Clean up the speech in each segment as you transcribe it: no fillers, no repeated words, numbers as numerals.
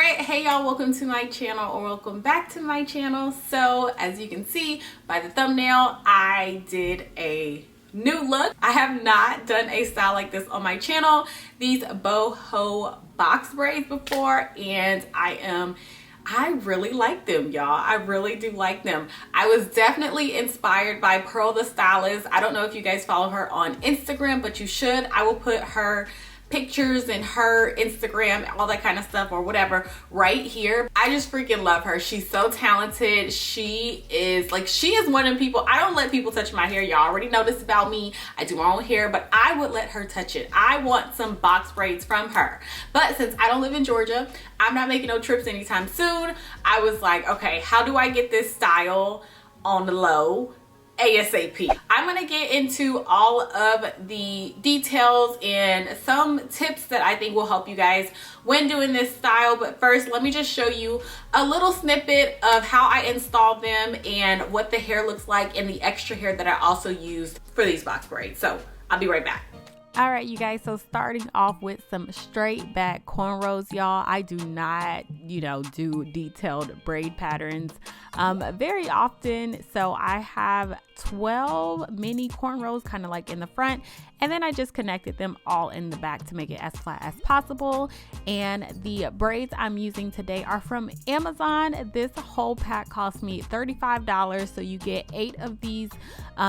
right, hey y'all, welcome to my channel, or welcome back to my channel. So as you can see by the thumbnail, I did a new look. I have not done a style like this on my channel, these boho box braids before, and I really like them, y'all. I really do like them. I was definitely inspired by Pearl the Stylist. I don't know if you guys follow her on Instagram, but you should. I will put her pictures and her Instagram, all that kind of stuff or whatever right here. I just freaking love her. She's so talented. She is one of the people. I don't let people touch my hair. Y'all already know this about me. I do my own hair, but I would let her touch it. I want some box braids from her. But since I don't live in Georgia, I'm not making no trips anytime soon. I was like, okay, how do I get this style on the low ASAP? I'm gonna get into all of the details and some tips that I think will help you guys when doing this style. But first, let me just show you a little snippet of how I installed them and what the hair looks like and the extra hair that I also used for these box braids. So I'll be right back. All right, you guys, so starting off with some straight back cornrows, y'all. I do not, do detailed braid patterns very often. So I have 12 mini cornrows kind of like in the front, and then I just connected them all in the back to make it as flat as possible. And the braids I'm using today are from Amazon. This whole pack cost me $35, so you get 8 of these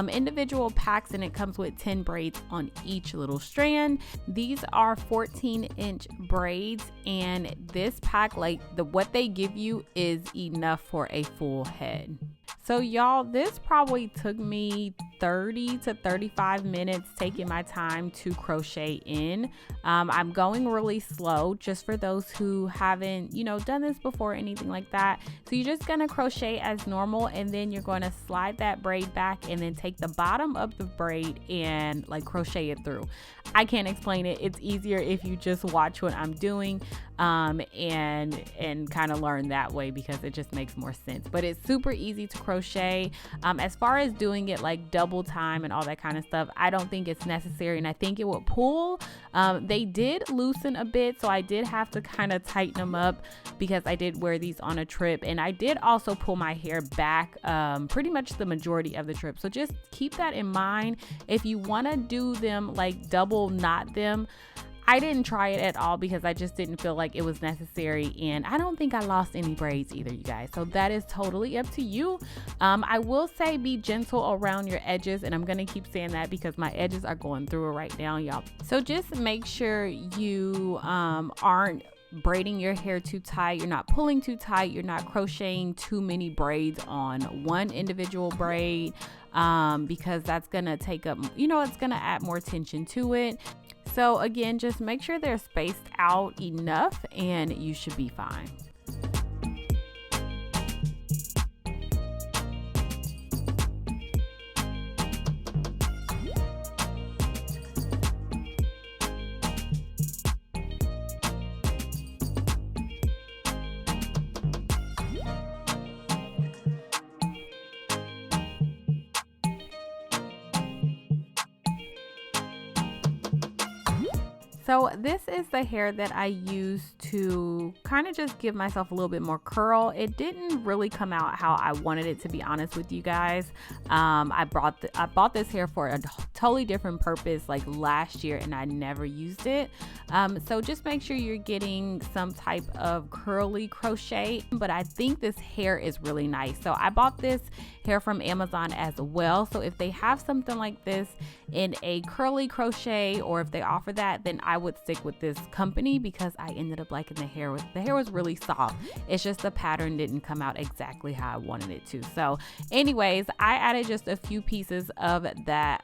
individual packs, and it comes with 10 braids on each little strand. These are 14-inch braids, and this pack, what they give you is enough for a full head. So y'all, this probably took me 30 to 35 minutes taking my time to crochet in. I'm going really slow just for those who haven't, done this before or anything like that. So you're just gonna crochet as normal, and then you're going to slide that braid back and then take the bottom of the braid and crochet it through. I can't explain it. It's easier if you just watch what I'm doing and kind of learn that way, because it just makes more sense. But it's super easy to crochet. As far as doing it double time and all that kind of stuff, I don't think it's necessary, and I think it will pull. They did loosen a bit, so I did have to kind of tighten them up because I did wear these on a trip, and I did also pull my hair back pretty much the majority of the trip. So just keep that in mind. If you want to do them double knot them, I didn't try it at all because I just didn't feel like it was necessary, and I don't think I lost any braids either, you guys. So that is totally up to you. I will say be gentle around your edges, and I'm gonna keep saying that because my edges are going through it right now, y'all. So just make sure you aren't braiding your hair too tight, you're not pulling too tight, you're not crocheting too many braids on one individual braid, because that's gonna take up, it's gonna add more tension to it. So again, just make sure they're spaced out enough and you should be fine. So this is the hair that I used to kind of just give myself a little bit more curl. It didn't really come out how I wanted it, to be honest with you guys. I bought this hair for a totally different purpose last year, and I never used it. So just make sure you're getting some type of curly crochet, but I think this hair is really nice. So I bought this hair from Amazon as well. So if they have something like this in a curly crochet, or if they offer that, then I would stick with this company because I ended up liking the hair. The hair was really soft. It's just the pattern didn't come out exactly how I wanted it to. So anyways, I added just a few pieces of that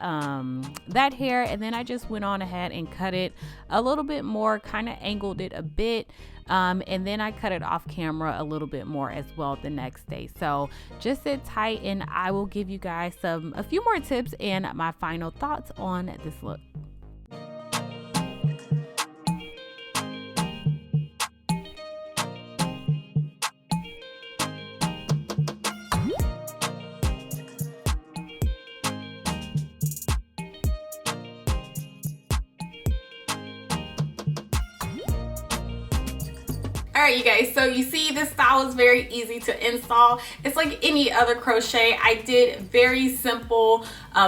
hair, and then I just went on ahead and cut it a little bit more, kind of angled it a bit. And then I cut it off camera a little bit more as well the next day. So just sit tight, and I will give you guys a few more tips and my final thoughts on this look. All right, you guys, so you see this style is very easy to install. It's like any other crochet. I did very simple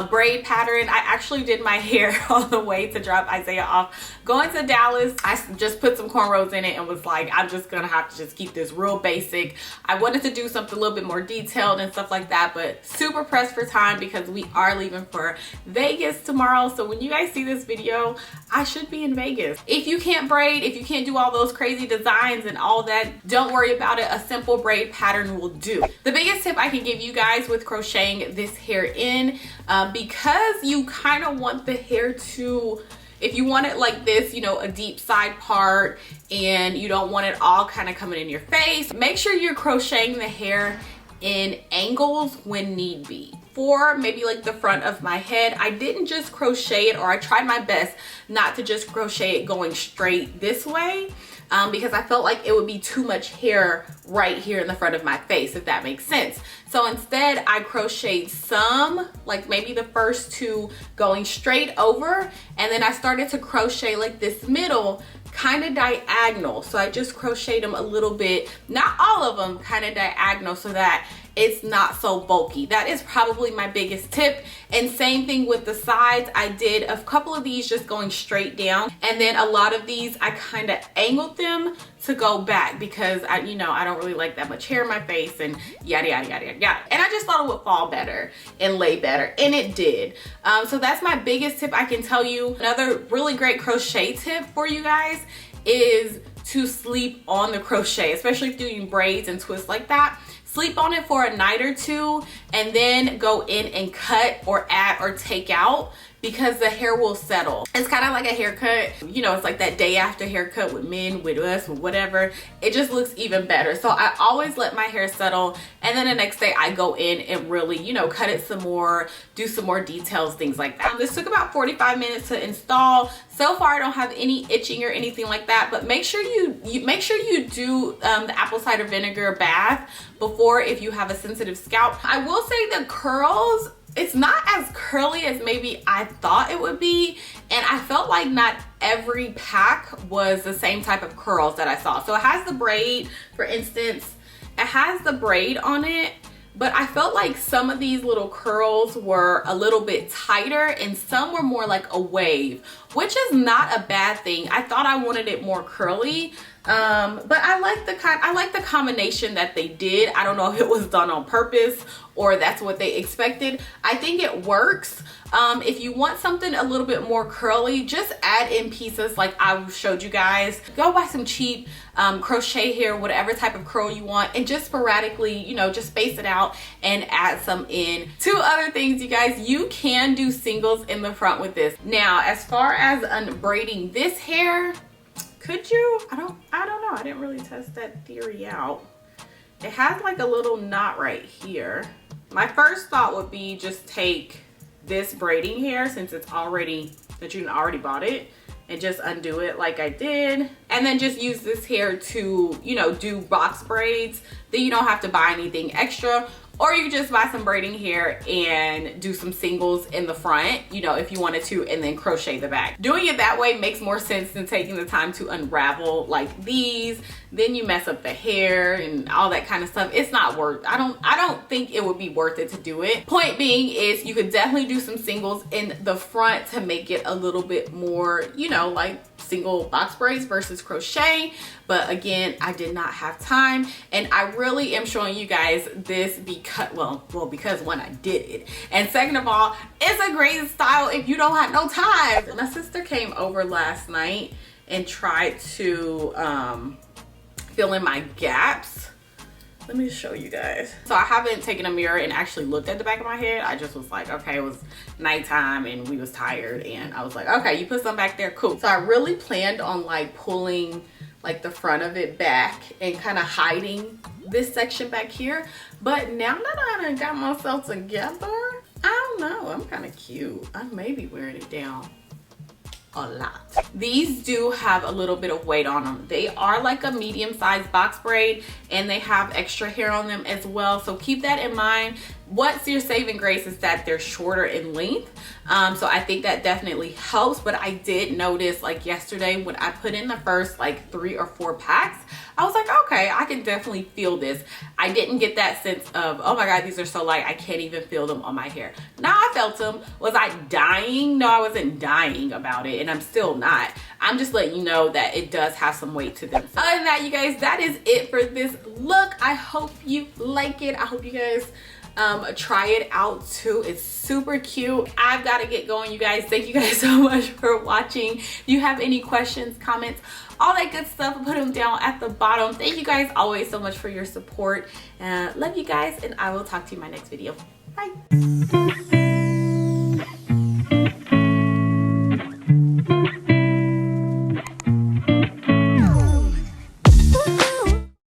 braid pattern. I actually did my hair on the way to drop Isaiah off going to Dallas. I just put some cornrows in it and was like, I'm just gonna have to just keep this real basic. I wanted to do something a little bit more detailed and stuff like that, but super pressed for time because we are leaving for Vegas tomorrow. So when you guys see this video, I should be in Vegas. If you can't braid, if you can't do all those crazy designs and all that, don't worry about it. A simple braid pattern will do. The biggest tip I can give you guys with crocheting this hair in, because you kind of want the hair to, if you want it like this, you know, a deep side part, and you don't want it all kind of coming in your face, make sure you're crocheting the hair in angles when need be. For maybe like the front of my head, I didn't just crochet it, or I tried my best not to just crochet it going straight this way, because I felt like it would be too much hair right here in the front of my face, if that makes sense. So instead I crocheted some, like maybe the first two going straight over, and then I started to crochet like this middle kind of diagonal. So I just crocheted them a little bit, not all of them, kind of diagonal, so that it's not so bulky. That is probably my biggest tip. And same thing with the sides. I did a couple of these just going straight down, and then a lot of these I kind of angled them to go back because I don't really like that much hair in my face and yada yada yada yada. And I just thought it would fall better and lay better, and it did. So that's my biggest tip I can tell you. Another really great crochet tip for you guys is to sleep on the crochet, especially if you're doing braids and twists like that. Sleep on it for a night or two, and then go in and cut or add or take out, because the hair will settle. It's kind of like a haircut, you know, it's like that day after haircut with men, with us, with whatever. It just looks even better. So I always let my hair settle, and then the next day I go in and really, you know, cut it some more, do some more details, things like that. This took about 45 minutes to install. So far I don't have any itching or anything like that, but make sure you do the apple cider vinegar bath before, if you have a sensitive scalp. I will say the curls, it's not as curly as maybe I thought it would be, and I felt like not every pack was the same type of curls that I saw. So it has the braid, for instance, it has the braid on it, but I felt like some of these little curls were a little bit tighter and some were more like a wave, which is not a bad thing. I thought I wanted it more curly, but I like the combination that they did. I don't know if it was done on purpose or that's what they expected. I think it works. If you want something a little bit more curly, just add in pieces like I showed you guys. Go buy some cheap crochet hair, whatever type of curl you want, and just sporadically, you know, just space it out and add some in. Two other things, you guys, you can do singles in the front with this. Now, as far as unbraiding this hair, could you? I don't know. I didn't really test that theory out. It has like a little knot right here. My first thought would be just take this braiding hair, since it's already, that you already bought it, and just undo it like I did, and then just use this hair to, you know, do box braids. Then you don't have to buy anything extra. Or you just buy some braiding hair and do some singles in the front, you know, if you wanted to, and then crochet the back. Doing it that way makes more sense than taking the time to unravel like these. Then you mess up the hair and all that kind of stuff. It's not worth, I don't think it would be worth it to do it. Point being is you could definitely do some singles in the front to make it a little bit more, you know, like single box braids versus crochet. But again, I did not have time, and I really am showing you guys this because, well, because one, I did it, and second of all, it's a great style if you don't have no time. My sister came over last night and tried to fill in my gaps. Let me show you guys. So I haven't taken a mirror and actually looked at the back of my head. I just was like, okay, it was nighttime and we was tired, and I was like, okay, you put some back there, cool. So I really planned on like pulling like the front of it back and kind of hiding this section back here. But now that I done got myself together, I don't know, I'm kind of cute. I may be wearing it down. a lot. These do have a little bit of weight on them. They are like a medium-sized box braid, and they have extra hair on them as well, so keep that in mind. What's your saving grace is that they're shorter in length, so I think that definitely helps. But I did notice, like yesterday when I put in the first like 3 or 4 packs, I was like, okay, I can definitely feel this. I didn't get that sense of, oh my god, these are so light, I can't even feel them on my hair. Now I felt them. Was I dying? No, I wasn't dying about it, and I'm still not. I'm just letting you know that it does have some weight to them. So other than that, you guys, that is it for this look. I hope you like it. I hope you guys try it out too. It's super cute. I've got to get going, you guys. Thank you guys so much for watching. If you have any questions, comments, all that good stuff, put them down at the bottom. Thank you guys always so much for your support. Love you guys, and I will talk to you in my next video. Bye.